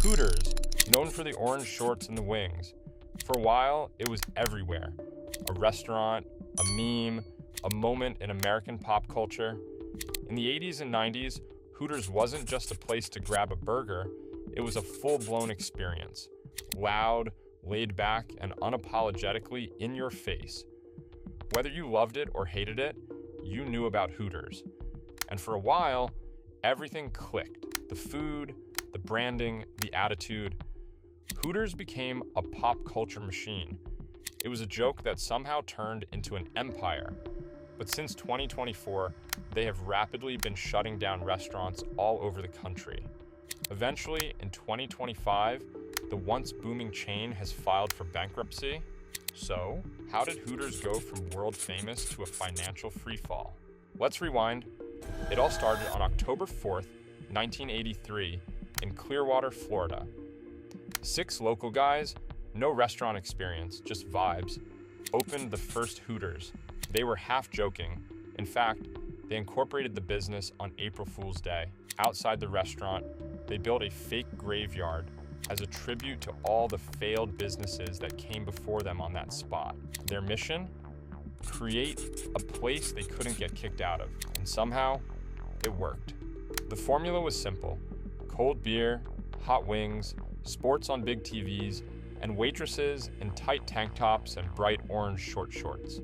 Hooters, known for the orange shorts and the wings. For a while, it was everywhere. A restaurant, a meme, a moment in American pop culture. In the 80s and 90s, Hooters wasn't just a place to grab a burger, it was a full-blown experience. Loud, laid back, and unapologetically in your face. Whether you loved it or hated it, you knew about Hooters. And for a while, everything clicked. The food, the branding, the attitude. Hooters became a pop culture machine. It was a joke that somehow turned into an empire. But since 2024, they have rapidly been shutting down restaurants all over the country. Eventually, in 2025, the once booming chain has filed for bankruptcy. So, how did Hooters go from world famous to a financial freefall? Let's rewind. It all started on October 4th, 1983, in Clearwater, Florida. 6 local guys, no restaurant experience, just vibes, opened the first Hooters. They were half joking. In fact, they incorporated the business on April Fool's Day. Outside the restaurant, they built a fake graveyard as a tribute to all the failed businesses that came before them on that spot. Their mission? Create a place they couldn't get kicked out of. And somehow, it worked. The formula was simple: cold beer, hot wings, sports on big TVs, and waitresses in tight tank tops and bright orange short shorts.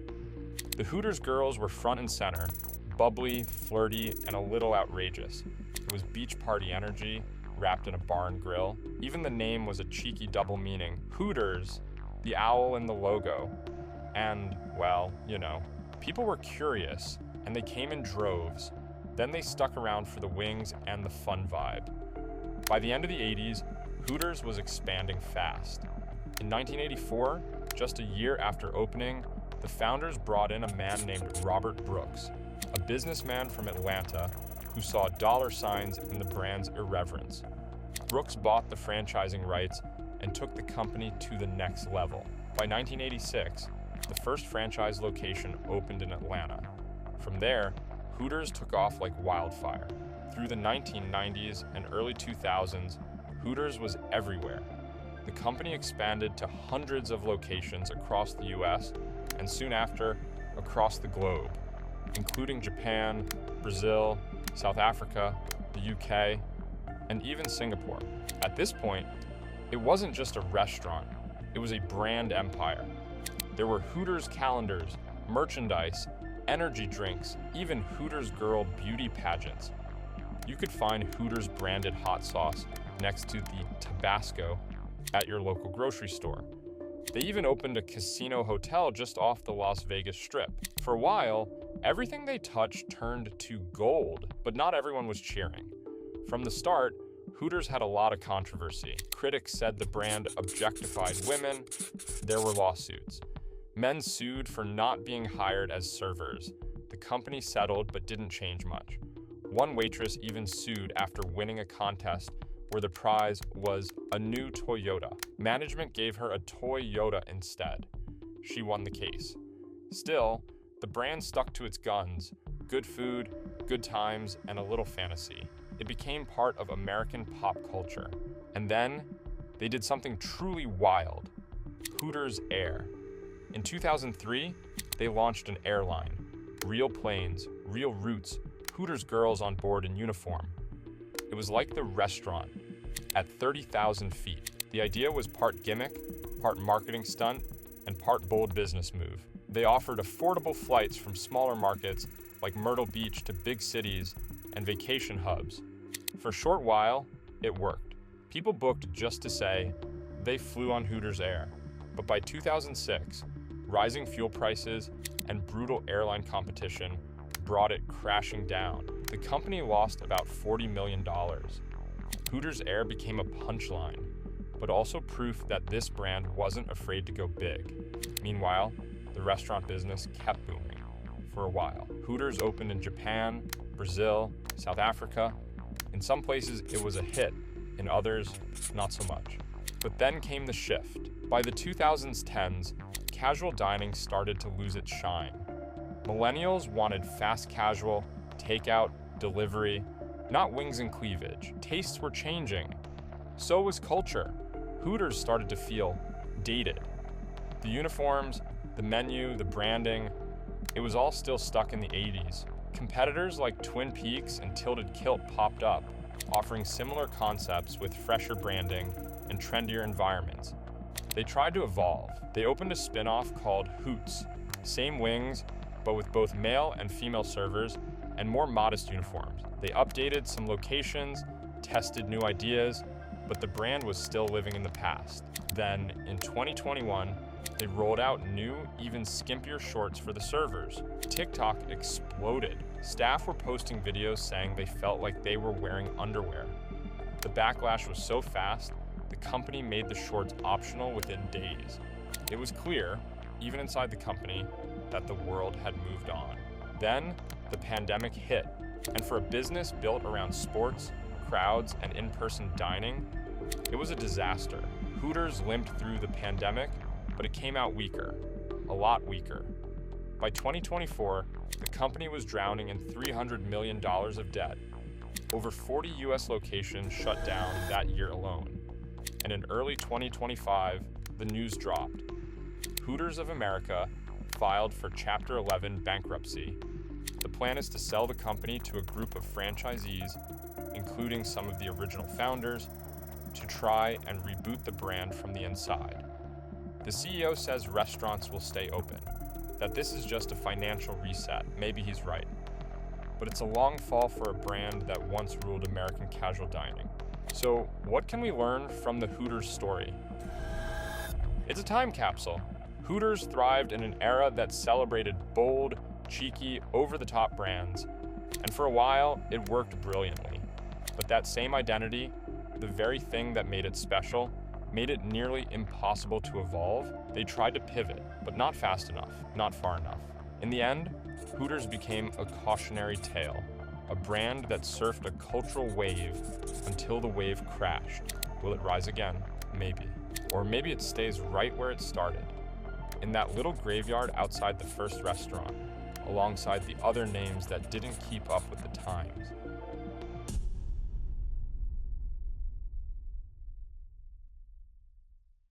The Hooters girls were front and center, bubbly, flirty, and a little outrageous. It was beach party energy, wrapped in a bar and grill. Even the name was a cheeky double meaning. Hooters, the owl in the logo. And, well, people were curious, and they came in droves. Then they stuck around for the wings and the fun vibe. By the end of the 80s, Hooters was expanding fast. In 1984, just a year after opening, the founders brought in a man named Robert Brooks, a businessman from Atlanta who saw dollar signs in the brand's irreverence. Brooks bought the franchising rights and took the company to the next level. By 1986, the first franchise location opened in Atlanta. From there, Hooters took off like wildfire. Through the 1990s and early 2000s, Hooters was everywhere. The company expanded to hundreds of locations across the US and soon after, across the globe, including Japan, Brazil, South Africa, the UK, and even Singapore. At this point, it wasn't just a restaurant, it was a brand empire. There were Hooters calendars, merchandise, energy drinks, even Hooters girl beauty pageants. You could find Hooters branded hot sauce next to the Tabasco at your local grocery store. They even opened a casino hotel just off the Las Vegas Strip. For a while, everything they touched turned to gold, but not everyone was cheering. From the start, Hooters had a lot of controversy. Critics said the brand objectified women. There were lawsuits. Men sued for not being hired as servers. The company settled but didn't change much. One waitress even sued after winning a contest where the prize was a new Toyota. Management gave her a toy Yoda instead. She won the case. Still, the brand stuck to its guns: good food, good times, and a little fantasy. It became part of American pop culture. And then, they did something truly wild: Hooters Air. In 2003, they launched an airline. Real planes, real routes, Hooters girls on board in uniform. It was like the restaurant, at 30,000 feet. The idea was part gimmick, part marketing stunt, and part bold business move. They offered affordable flights from smaller markets like Myrtle Beach to big cities and vacation hubs. For a short while, it worked. People booked just to say they flew on Hooters Air. But by 2006, rising fuel prices and brutal airline competition brought it crashing down. The company lost about $40 million. Hooters Air became a punchline, but also proof that this brand wasn't afraid to go big. Meanwhile, the restaurant business kept booming for a while. Hooters opened in Japan, Brazil, South Africa. In some places, it was a hit. In others, not so much. But then came the shift. By the 2010s, casual dining started to lose its shine. Millennials wanted fast casual, takeout, delivery, not wings and cleavage. Tastes were changing. So was culture. Hooters started to feel dated. The uniforms, the menu, the branding, it was all still stuck in the 80s. Competitors like Twin Peaks and Tilted Kilt popped up, offering similar concepts with fresher branding and trendier environments. They tried to evolve. They opened a spin-off called Hoots. Same wings, but with both male and female servers and more modest uniforms. They updated some locations, tested new ideas, but the brand was still living in the past. Then, in 2021, they rolled out new, even skimpier shorts for the servers. TikTok exploded. Staff were posting videos saying they felt like they were wearing underwear. The backlash was so fast, the company made the shorts optional within days. It was clear, even inside the company, that the world had moved on. Then, the pandemic hit, and for a business built around sports, crowds, and in-person dining, it was a disaster. Hooters limped through the pandemic, but it came out weaker, a lot weaker. By 2024, the company was drowning in $300 million of debt. Over 40 US locations shut down that year alone. And in early 2025, the news dropped. Hooters of America filed for Chapter 11 bankruptcy. The plan is to sell the company to a group of franchisees, including some of the original founders, to try and reboot the brand from the inside. The CEO says restaurants will stay open, that this is just a financial reset. Maybe he's right. But it's a long fall for a brand that once ruled American casual dining. So, what can we learn from the Hooters story? It's a time capsule. Hooters thrived in an era that celebrated bold, cheeky, over-the-top brands, and for a while, it worked brilliantly. But that same identity, the very thing that made it special, made it nearly impossible to evolve. They tried to pivot, but not fast enough, not far enough. In the end, Hooters became a cautionary tale, a brand that surfed a cultural wave until the wave crashed. Will it rise again? Maybe. Or maybe it stays right where it started, in that little graveyard outside the first restaurant, alongside the other names that didn't keep up with the times.